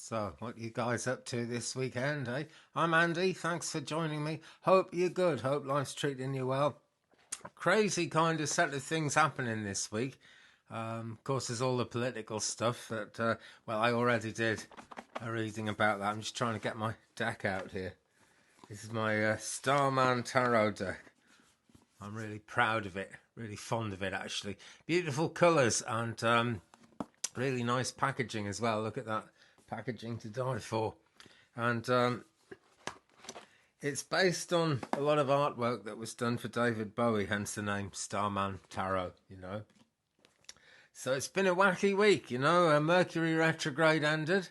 So, what you guys up to this weekend, eh? I'm Andy, thanks for joining me. Hope you're good, hope life's treating you well. Crazy kind of set of things happening this week. Of course, there's all the political stuff that, well, I already did a reading about that. I'm just trying to get my deck out here. This is my Starman Tarot deck. I'm really proud of it, really fond of it actually. Beautiful colours and really nice packaging as well. Look at that packaging to die for. And it's based on a lot of artwork that was done for David Bowie, hence the name Starman Tarot, you know. So it's been a wacky week, you know. Mercury Retrograde ended.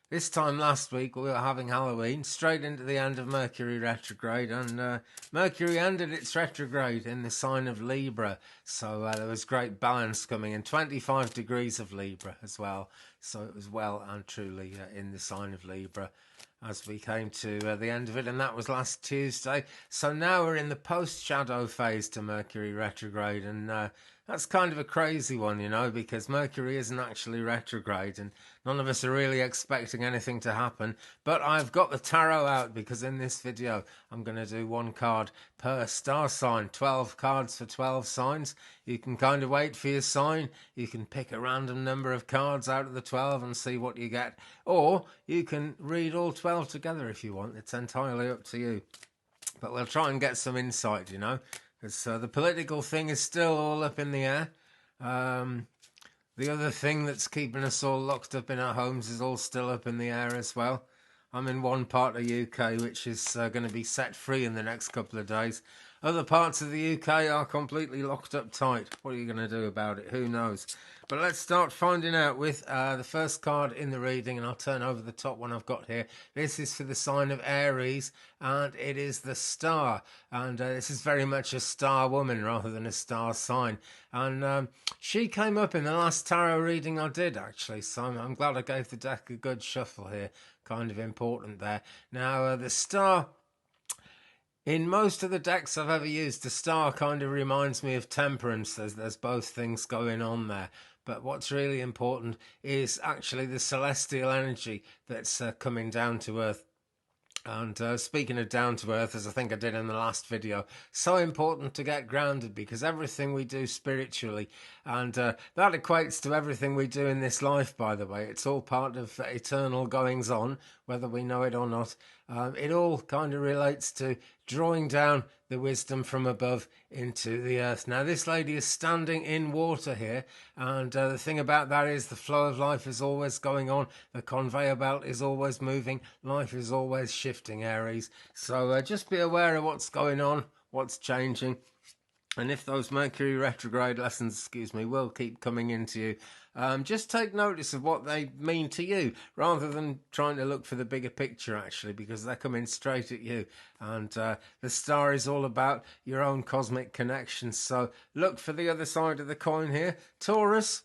This time last week we were having Halloween, straight into the end of Mercury Retrograde, and Mercury ended its retrograde in the sign of Libra, so there was great balance coming in, 25 degrees of Libra as well, so it was well and truly in the sign of Libra as we came to the end of it, and that was last Tuesday. So now we're in the post-shadow phase to Mercury Retrograde, and that's kind of a crazy one, you know, because Mercury isn't actually retrograde and none of us are really expecting anything to happen. But I've got the tarot out because in this video I'm going to do one card per star sign, 12 cards for 12 signs. You can kind of wait for your sign. You can pick a random number of cards out of the 12 and see what you get. Or you can read all 12 together if you want. It's entirely up to you. But we'll try and get some insight, you know. Because the political thing is still all up in the air. The other thing that's keeping us all locked up in our homes is all still up in the air as well. I'm in one part of the UK which is going to be set free in the next couple of days. Other parts of the UK are completely locked up tight. What are you going to do about it? Who knows? But let's start finding out with the first card in the reading, and I'll turn over the top one I've got here. This is for the sign of Aries, and it is the star. And this is very much a star woman rather than a star sign. And she came up in the last tarot reading I did, actually, so I'm glad I gave the deck a good shuffle here. Kind of important there. Now, the star... In most of the decks I've ever used, the star kind of reminds me of temperance. There's both things going on there. But what's really important is actually the celestial energy that's coming down to Earth. And speaking of down to earth, as I think I did in the last video, so important to get grounded because everything we do spiritually, and that equates to everything we do in this life, by the way. It's all part of eternal goings on, whether we know it or not. It all kind of relates to drawing down the wisdom from above into the earth. Now, this lady is standing in water here, and the thing about that is the flow of life is always going on. The conveyor belt is always moving. Life is always shifting, Aries. So just be aware of what's going on, what's changing. And if those Mercury retrograde lessons, excuse me, will keep coming into you, just take notice of what they mean to you rather than trying to look for the bigger picture, actually, because they're coming straight at you. And the star is all about your own cosmic connections. So look for the other side of the coin here. Taurus.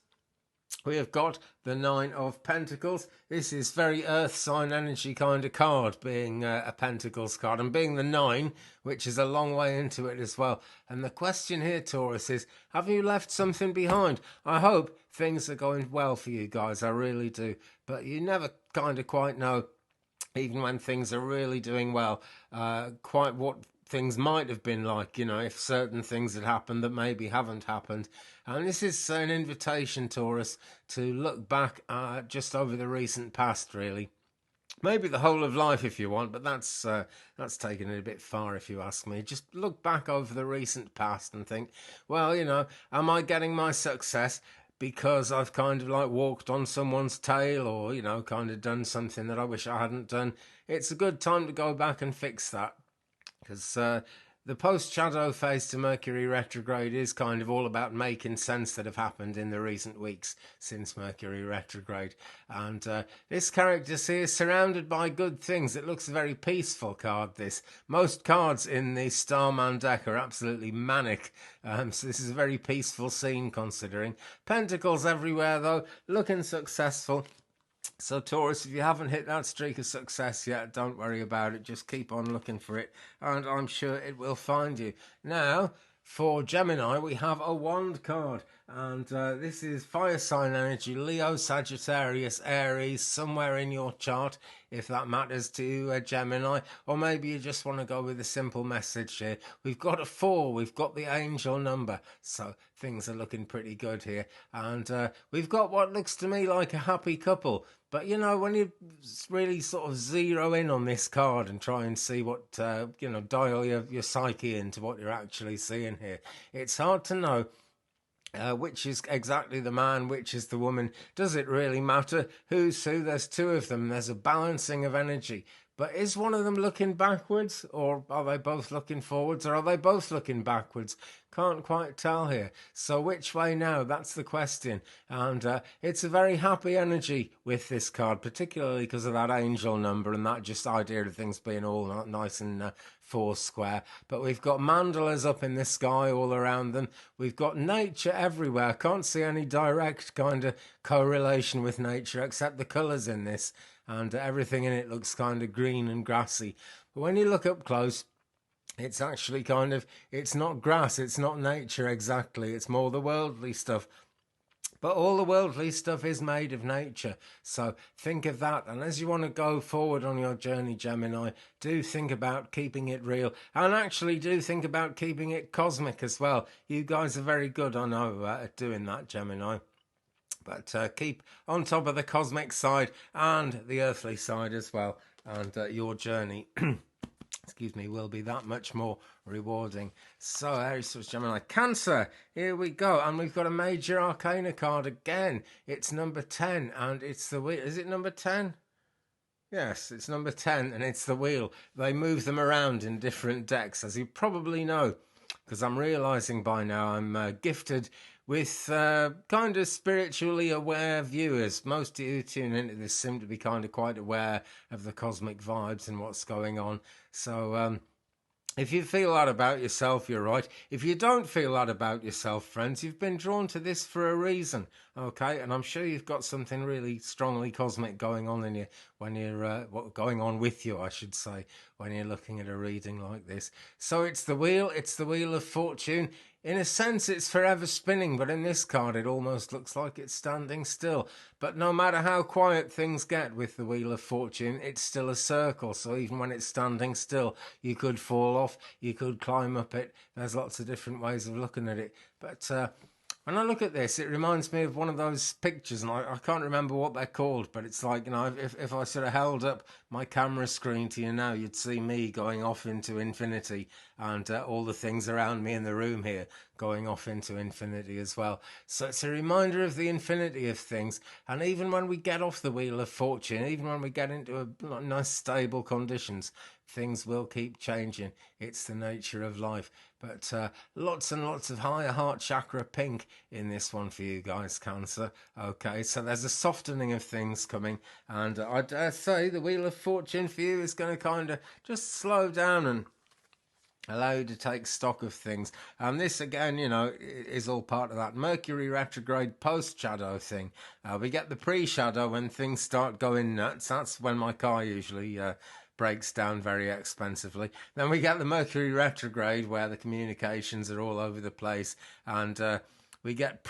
We have got the Nine of Pentacles. This is very earth sign energy kind of card, being a Pentacles card, and being the 9, which is a long way into it as well. And the question here, Taurus, is have you left something behind? I hope things are going well for you guys, I really do. But you never kind of quite know, even when things are really doing well, quite what things might have been like, you know, if certain things had happened that maybe haven't happened. And this is an invitation, Taurus, to look back just over the recent past, really. Maybe the whole of life if you want, but that's taking it a bit far if you ask me. Just look back over the recent past and think, well, you know, am I getting my success because I've kind of like walked on someone's tail or, you know, kind of done something that I wish I hadn't done? It's a good time to go back and fix that. Because the post-shadow phase to Mercury retrograde is kind of all about making sense that have happened in the recent weeks since Mercury retrograde. And this character here is surrounded by good things. It looks a very peaceful card, this. Most cards in the Starman deck are absolutely manic. So this is a very peaceful scene considering. Pentacles everywhere though, looking successful. So Taurus, if you haven't hit that streak of success yet, don't worry about it. Just keep on looking for it, and I'm sure it will find you. Now, for Gemini, we have a wand card, And this is fire sign energy, Leo, Sagittarius, Aries, somewhere in your chart, if that matters to you, Gemini. Or maybe you just want to go with a simple message here. We've got a 4, we've got the angel number, so things are looking pretty good here. And we've got what looks to me like a happy couple. But, you know, when you really sort of zero in on this card and try and see what, you know, dial your psyche into what you're actually seeing here, it's hard to know which is exactly the man, which is the woman. Does it really matter who's who? There's two of them. There's a balancing of energy. But is one of them looking backwards, or are they both looking forwards, or are they both looking backwards? Can't quite tell here. So which way now? That's the question. And it's a very happy energy with this card, particularly because of that angel number and that just idea of things being all nice and four square. But we've got mandalas up in the sky all around them. We've got nature everywhere. Can't see any direct kind of correlation with nature except the colours in this. And everything in it looks kind of green and grassy. But when you look up close, it's actually kind of, it's not grass, it's not nature exactly, it's more the worldly stuff. But all the worldly stuff is made of nature. So think of that. And as you want to go forward on your journey, Gemini, do think about keeping it real. And actually do think about keeping it cosmic as well. You guys are very good, I know, at doing that, Gemini. But keep on top of the cosmic side and the earthly side as well. And your journey, excuse me, will be that much more rewarding. So, Aries, Gemini, Cancer, here we go. And we've got a major arcana card again. It's number 10, and it's the wheel. Is it number 10? Yes, it's number 10, and it's the wheel. They move them around in different decks, as you probably know, because I'm realising by now I'm gifted with kind of spiritually aware viewers. Most of you who tune into this seem to be kind of quite aware of the cosmic vibes and what's going on. So if you feel that about yourself, you're right. If you don't feel that about yourself, friends, you've been drawn to this for a reason, okay? And I'm sure you've got something really strongly cosmic going on in you when you're, going on with you, I should say, when you're looking at a reading like this. So it's the wheel of fortune. In a sense, it's forever spinning, but in this card, it almost looks like it's standing still. But no matter how quiet things get with the Wheel of Fortune, it's still a circle. So even when it's standing still, you could fall off, you could climb up it. There's lots of different ways of looking at it. But when I look at this, it reminds me of one of those pictures, and I can't remember what they're called, but it's like, you know, if I sort of held up my camera screen to you now, you'd see me going off into infinity, and all the things around me in the room here going off into infinity as well. So it's a reminder of the infinity of things, and even when we get off the Wheel of Fortune, even when we get into a nice stable conditions, things will keep changing. It's the nature of life. But lots and lots of higher heart chakra pink in this one for you guys, Cancer. Okay, so there's a softening of things coming. And I dare say the Wheel of Fortune for you is going to kind of just slow down and allow you to take stock of things. And this, again, you know, is all part of that Mercury retrograde post-shadow thing. We get the pre-shadow when things start going nuts. That's when my car usually breaks down very expensively. Then we get the Mercury retrograde where the communications are all over the place, and we get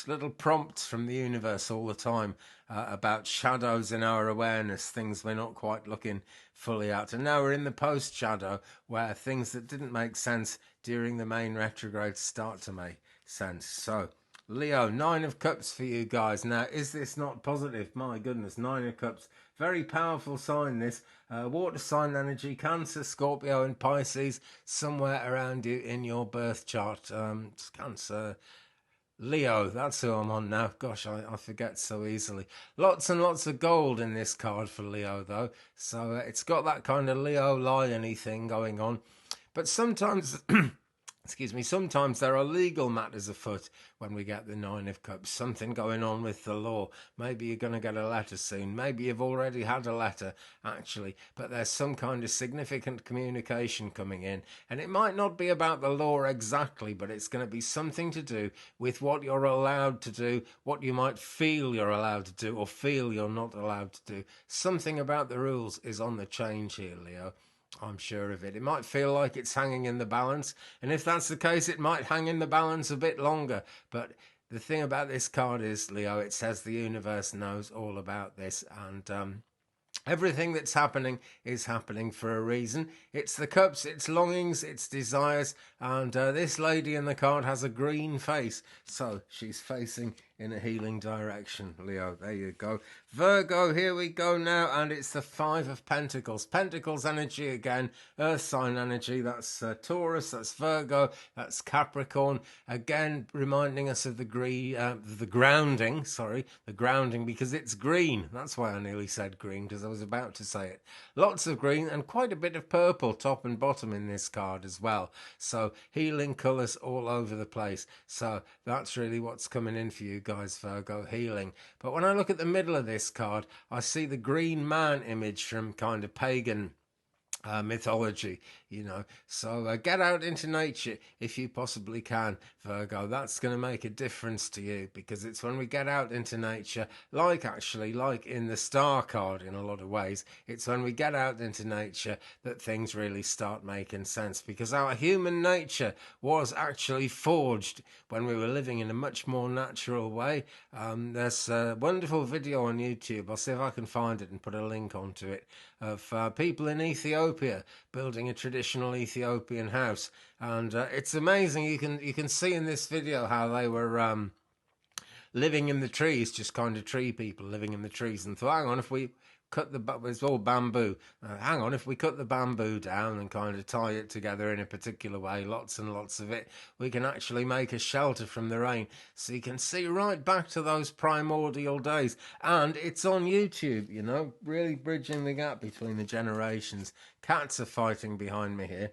little prompts from the universe all the time about shadows in our awareness, things we're not quite looking fully at. And now we're in the post-shadow where things that didn't make sense during the main retrograde start to make sense. So Leo, 9 of Cups for you guys. Now, is this not positive? My goodness, 9 of Cups. Very powerful sign, this. Water sign energy, Cancer, Scorpio and Pisces, somewhere around you in your birth chart. Cancer, Leo, that's who I'm on now. Gosh, I forget so easily. Lots and lots of gold in this card for Leo, though. So it's got that kind of Leo lion-y thing going on. But sometimes... excuse me, sometimes there are legal matters afoot when we get the 9 of Cups. Something going on with the law. Maybe you're going to get a letter soon. Maybe you've already had a letter, actually. But there's some kind of significant communication coming in. And it might not be about the law exactly, but it's going to be something to do with what you're allowed to do, what you might feel you're allowed to do, or feel you're not allowed to do. Something about the rules is on the change here, Leo. I'm sure of it. It might feel like it's hanging in the balance, and if that's the case, it might hang in the balance a bit longer, but the thing about this card is, Leo, it says the universe knows all about this, and everything that's happening is happening for a reason. It's the cups, it's longings, it's desires, and this lady in the card has a green face, so she's facing in a healing direction, Leo. There you go. Virgo, here we go now, and it's the Five of Pentacles. Pentacles energy again, earth sign energy. That's Taurus, that's Virgo, that's Capricorn. Again, reminding us of the grounding, because it's green. That's why I nearly said green, because I was about to say it. Lots of green and quite a bit of purple top and bottom in this card as well. So healing colours all over the place. So that's really what's coming in for you guys, Virgo, healing. But when I look at the middle of this card, I see the green man image from kind of pagan mythology, so get out into nature if you possibly can, Virgo. That's going to make a difference to you, because it's when we get out into nature, like in the star card in a lot of ways, it's when we get out into nature that things really start making sense, because our human nature was actually forged when we were living in a much more natural way. There's a wonderful video on YouTube, I'll see if I can find it and put a link onto it, of people in Ethiopia building a traditional Ethiopian house, and it's amazing. You can see in this video how they were living in the trees, just kind of tree people living in the trees, and thought, hang on, if we cut it's all bamboo, hang on, if we cut the bamboo down and kind of tie it together in a particular way, lots and lots of it, we can actually make a shelter from the rain. So you can see right back to those primordial days, and it's on YouTube, really bridging the gap between the generations. Cats are fighting behind me here.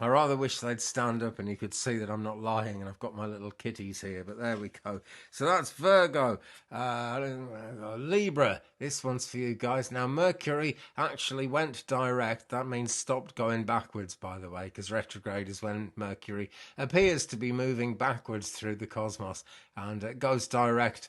I rather wish they'd stand up and you could see that I'm not lying and I've got my little kitties here, but there we go. So that's Virgo. Libra, this one's for you guys. Now, Mercury actually went direct. That means stopped going backwards, by the way, because retrograde is when Mercury appears to be moving backwards through the cosmos, and it goes direct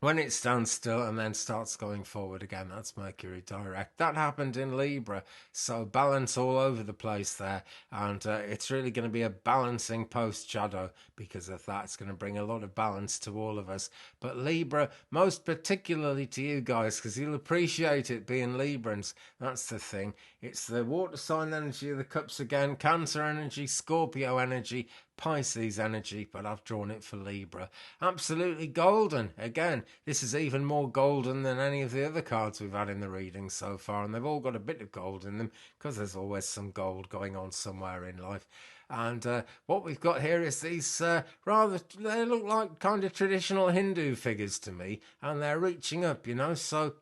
when it stands still and then starts going forward again. That's Mercury direct. That happened in Libra, so balance all over the place there, and it's really going to be a balancing post-shadow because of that. It's going to bring a lot of balance to all of us, but Libra, most particularly to you guys, because you'll appreciate it being Librans. That's the thing. It's the water sign energy of the cups again, Cancer energy, Scorpio energy, Pisces energy, but I've drawn it for Libra. Absolutely golden. Again, this is even more golden than any of the other cards we've had in the reading so far, and they've all got a bit of gold in them, because there's always some gold going on somewhere in life. And what we've got here is these they look like kind of traditional Hindu figures to me, and they're reaching up, so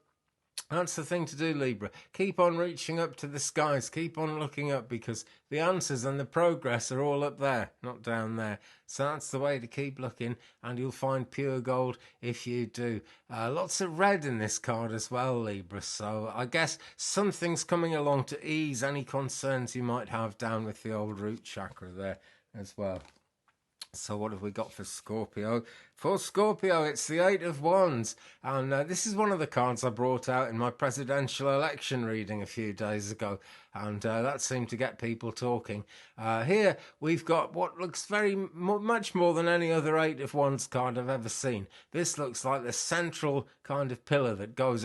that's the thing to do, Libra. Keep on reaching up to the skies. Keep on looking up, because the answers and the progress are all up there, not down there. So that's the way to keep looking, and you'll find pure gold if you do. Lots of red in this card as well, Libra. So I guess something's coming along to ease any concerns you might have down with the old root chakra there as well. So what have we got for Scorpio? For Scorpio, it's the Eight of Wands. And this is one of the cards I brought out in my presidential election reading a few days ago. And that seemed to get people talking. Here, we've got what looks much more than any other Eight of Wands card I've ever seen. This looks like the central kind of pillar that goes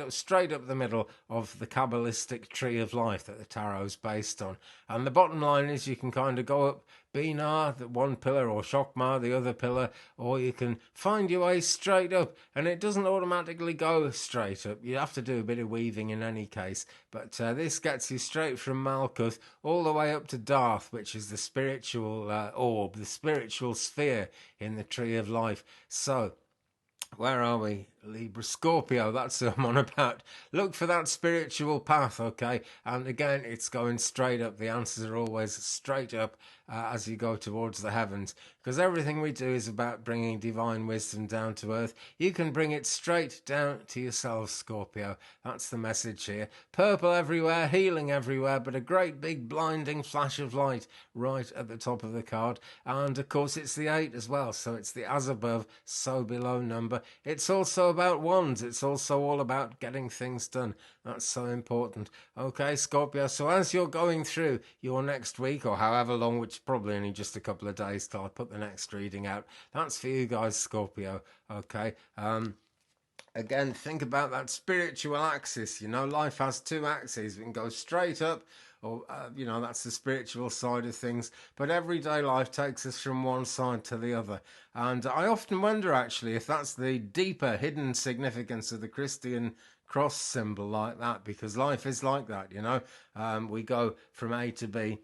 straight up the middle of the Kabbalistic tree of life that the tarot's based on. And the bottom line is you can kind of go up Binah, the one pillar, or Shokma, the other pillar, or you can find your way straight up, and it doesn't automatically go straight up. You have to do a bit of weaving in any case, but this gets you straight from Malkuth all the way up to Darth, which is the spiritual orb, the spiritual sphere in the tree of life. So where are we? Libra, Scorpio, that's what I'm on about. Look for that spiritual path, okay? And again, it's going straight up. The answers are always straight up as you go towards the heavens, because everything we do is about bringing divine wisdom down to earth. You can bring it straight down to yourself, Scorpio. That's the message here. Purple everywhere, healing everywhere, but a great big blinding flash of light right at the top of the card. And of course, it's the 8 as well, so it's the as above, so below number. It's also about wands. It's also all about getting things done. That's so important. Okay, Scorpio, so as you're going through your next week, or however long, which is probably only just a couple of days till I put the next reading out, that's for you guys, Scorpio. Okay, again, think about that spiritual axis. You know, life has two axes. We can go straight up, or, you know, that's the spiritual side of things. But everyday life takes us from one side to the other. And I often wonder, actually, if that's the deeper hidden significance of the Christian cross symbol like that, because life is like that, you know. We go from A to B.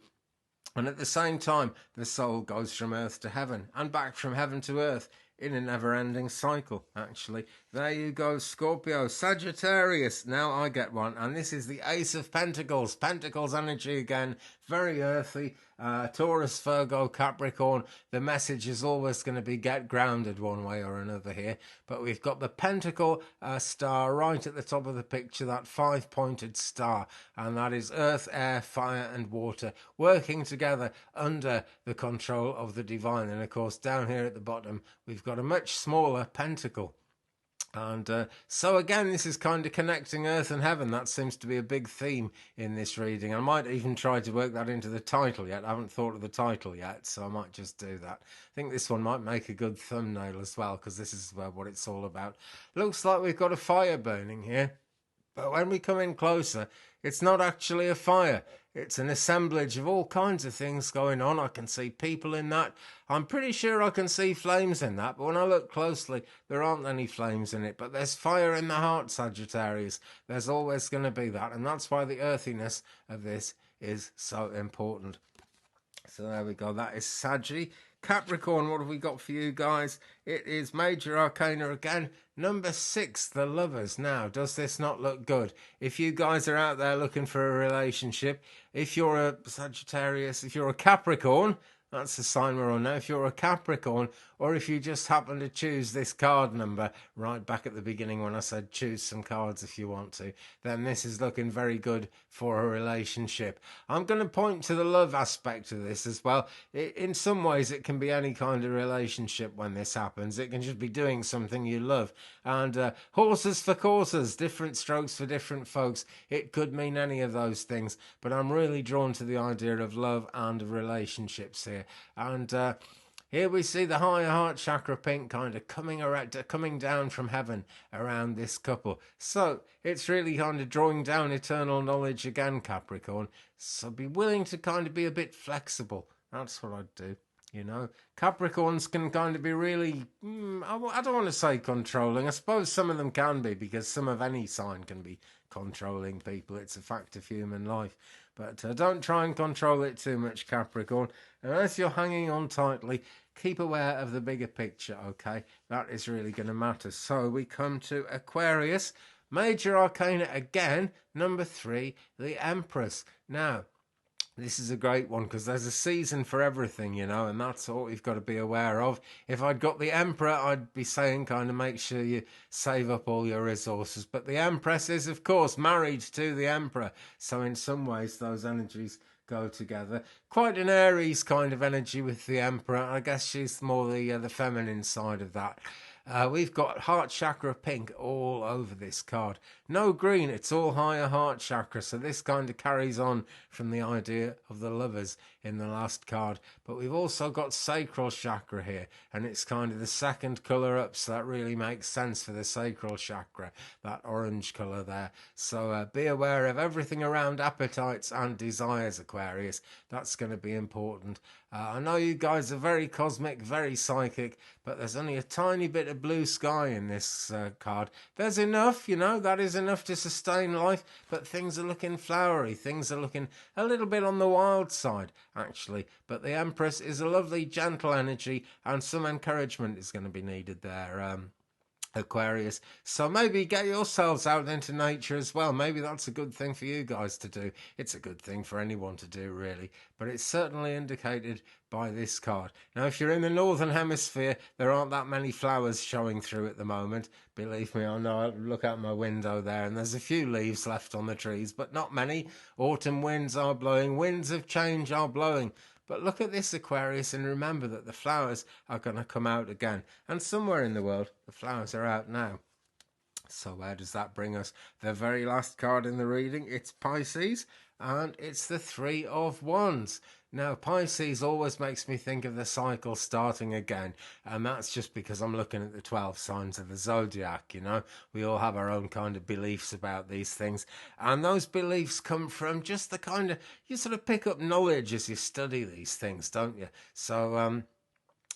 And at the same time, the soul goes from earth to heaven and back from heaven to earth in a never-ending cycle, actually. There you go, Scorpio. Sagittarius, now I get one, and this is the Ace of Pentacles. Pentacles energy again, very earthy. Taurus, Virgo, Capricorn, the message is always going to be get grounded one way or another here. But we've got the Pentacle star right at the top of the picture, that 5-pointed star, and that is earth, air, fire and water working together under the control of the divine. And of course, down here at the bottom, we've got a much smaller pentacle. And so again, this is kind of connecting earth and heaven. That seems to be a big theme in this reading. I might even try to work that into the title yet. I haven't thought of the title yet, so I might just do that. I think this one might make a good thumbnail as well, because this is what it's all about. Looks like we've got a fire burning here, but when we come in closer, it's not actually a fire. It's an assemblage of all kinds of things going on. I can see people in that. I'm pretty sure I can see flames in that, but when I look closely, there aren't any flames in it. But there's fire in the heart, Sagittarius. There's always going to be that, and that's why the earthiness of this is so important. So there we go. That is Saggy. Capricorn, what have we got for you guys? It is Major Arcana again. Number 6, the Lovers. Now, does this not look good? If you guys are out there looking for a relationship, if you're a Sagittarius, if you're a Capricorn, that's the sign we're on now. If you're a Capricorn, or if you just happen to choose this card number right back at the beginning when I said choose some cards if you want to, then this is looking very good for a relationship. I'm going to point to the love aspect of this as well. In some ways, it can be any kind of relationship when this happens. It can just be doing something you love. And horses for courses, different strokes for different folks. It could mean any of those things, but I'm really drawn to the idea of love and relationships here. And here we see the higher heart chakra pink kind of coming down from heaven around this couple. So it's really kind of drawing down eternal knowledge again, Capricorn. So be willing to kind of be a bit flexible. That's what I'd do. You know, Capricorns can kind of be really, I don't want to say controlling. I suppose some of them can be, because some of any sign can be controlling people. It's a fact of human life. But don't try and control it too much, Capricorn. Unless you're hanging on tightly, keep aware of the bigger picture, okay? That is really going to matter. So we come to Aquarius. Major Arcana again, number 3, the Empress. Now, this is a great one because there's a season for everything, you know, and that's all you've got to be aware of. If I'd got the Emperor, I'd be saying kind of make sure you save up all your resources. But the Empress is, of course, married to the Emperor. So in some ways, those energies go together. Quite an Aries kind of energy with the Emperor. I guess she's more the feminine side of that. We've got heart chakra pink all over this card. No green, it's all higher heart chakra. So this kind of carries on from the idea of the Lovers in the last card. But we've also got sacral chakra here, and it's kind of the second colour up. So that really makes sense for the sacral chakra, that orange colour there. So be aware of everything around appetites and desires, Aquarius. That's going to be important. I know you guys are very cosmic, very psychic, but there's only a tiny bit of blue sky in this card. There's enough, you know, that is enough to sustain life, but things are looking flowery. Things are looking a little bit on the wild side, actually. But the Empress is a lovely, gentle energy, and some encouragement is going to be needed there. Aquarius. So maybe get yourselves out into nature as well. Maybe that's a good thing for you guys to do. It's a good thing for anyone to do, really. But it's certainly indicated by this card. Now, if you're in the northern hemisphere, there aren't that many flowers showing through at the moment. Believe me, I know. I look out my window there, and there's a few leaves left on the trees, but not many. Autumn winds are blowing. Winds of change are blowing. But look at this, Aquarius, and remember that the flowers are going to come out again. And somewhere in the world, the flowers are out now. So where does that bring us? The very last card in the reading, it's Pisces, and it's the Three of Wands. Now, Pisces always makes me think of the cycle starting again, and that's just because I'm looking at the 12 signs of the zodiac, you know. We all have our own kind of beliefs about these things, and those beliefs come from just the kind of, you sort of pick up knowledge as you study these things, don't you? So,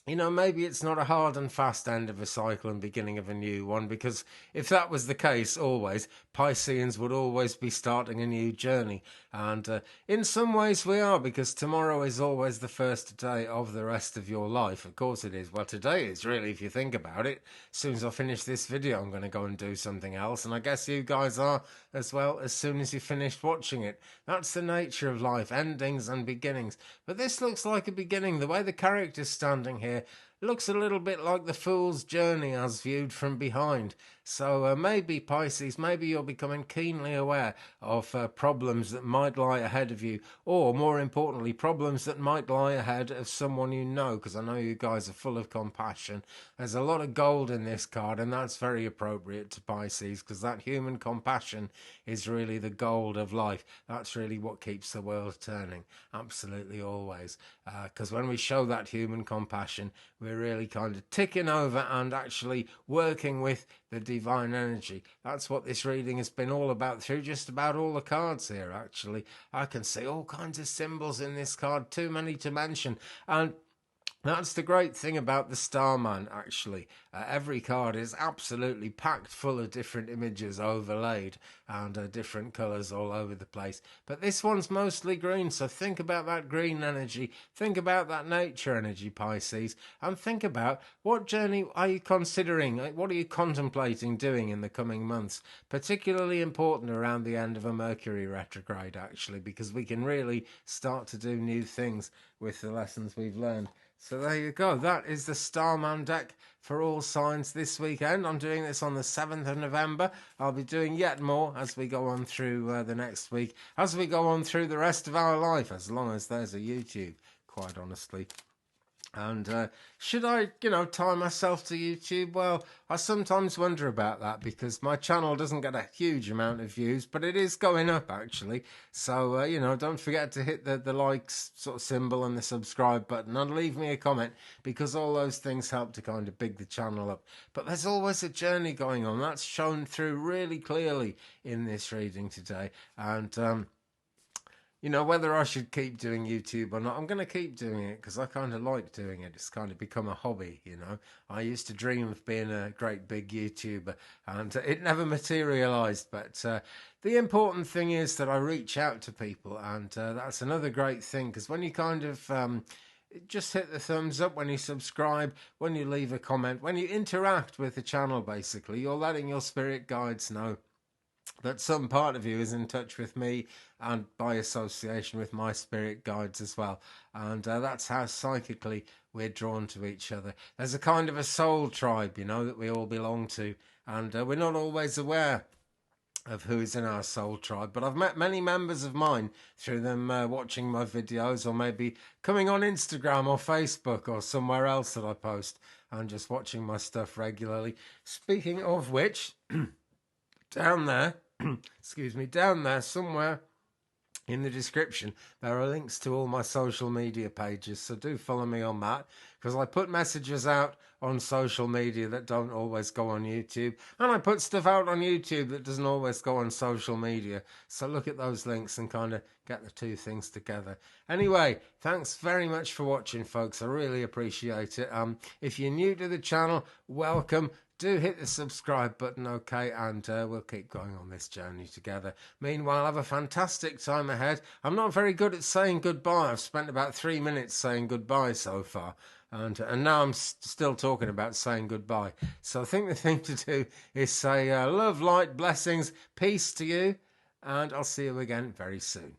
you know, maybe it's not a hard and fast end of a cycle and beginning of a new one, because if that was the case, always, Pisceans would always be starting a new journey. And in some ways we are, because tomorrow is always the first day of the rest of your life. Of course it is. Well, today is really, if you think about it. As soon as I finish this video, I'm going to go and do something else. And I guess you guys are as well, as soon as you finished watching it. That's the nature of life, endings and beginnings. But this looks like a beginning. The way the character's standing here looks a little bit like the Fool's Journey as viewed from behind. So maybe, Pisces, maybe you're becoming keenly aware of problems that might lie ahead of you, or more importantly, problems that might lie ahead of someone you know, because I know you guys are full of compassion. There's a lot of gold in this card, and that's very appropriate to Pisces, because that human compassion is really the gold of life. That's really what keeps the world turning, absolutely always. Because when we show that human compassion, we're really kind of ticking over and actually working with the divine energy. That's what this reading has been all about through just about all the cards here, actually. I can see all kinds of symbols in this card, too many to mention. And that's the great thing about the Starman, actually. Every card is absolutely packed full of different images overlaid and different colours all over the place. But this one's mostly green, so think about that green energy. Think about that nature energy, Pisces. And think about, what journey are you considering? What are you contemplating doing in the coming months? Particularly important around the end of a Mercury retrograde, actually, because we can really start to do new things with the lessons we've learned. So there you go. That is the Starman deck for all signs this weekend. I'm doing this on the 7th of November. I'll be doing yet more as we go on through the next week, as we go on through the rest of our life, as long as there's a YouTube, quite honestly. And should I, tie myself to YouTube? Well, I sometimes wonder about that, because my channel doesn't get a huge amount of views, but it is going up, actually. So, don't forget to hit the likes sort of symbol and the subscribe button, and leave me a comment, because all those things help to kind of big the channel up. But there's always a journey going on. That's shown through really clearly in this reading today. And whether I should keep doing YouTube or not, I'm going to keep doing it, because I kind of like doing it. It's kind of become a hobby, I used to dream of being a great big YouTuber, and it never materialised. But the important thing is that I reach out to people, and that's another great thing, because when you kind of just hit the thumbs up, when you subscribe, when you leave a comment, when you interact with the channel, basically, you're letting your spirit guides know that some part of you is in touch with me, and by association with my spirit guides as well. And that's how psychically we're drawn to each other. There's a kind of a soul tribe, that we all belong to, and we're not always aware of who's in our soul tribe. But I've met many members of mine through them watching my videos, or maybe coming on Instagram or Facebook or somewhere else that I post, and just watching my stuff regularly. Speaking of which, down there, down there somewhere in the description, there are links to all my social media pages, so do follow me on that, because I put messages out on social media that don't always go on YouTube, and I put stuff out on YouTube that doesn't always go on social media. So look at those links and kind of get the two things together. Anyway, thanks very much for watching, folks. I really appreciate it. If you're new to the channel, welcome. Do hit the subscribe button, okay, and we'll keep going on this journey together. Meanwhile, have a fantastic time ahead. I'm not very good at saying goodbye. I've spent about 3 minutes saying goodbye so far, and now I'm still talking about saying goodbye. So I think the thing to do is say love, light, blessings, peace to you, and I'll see you again very soon.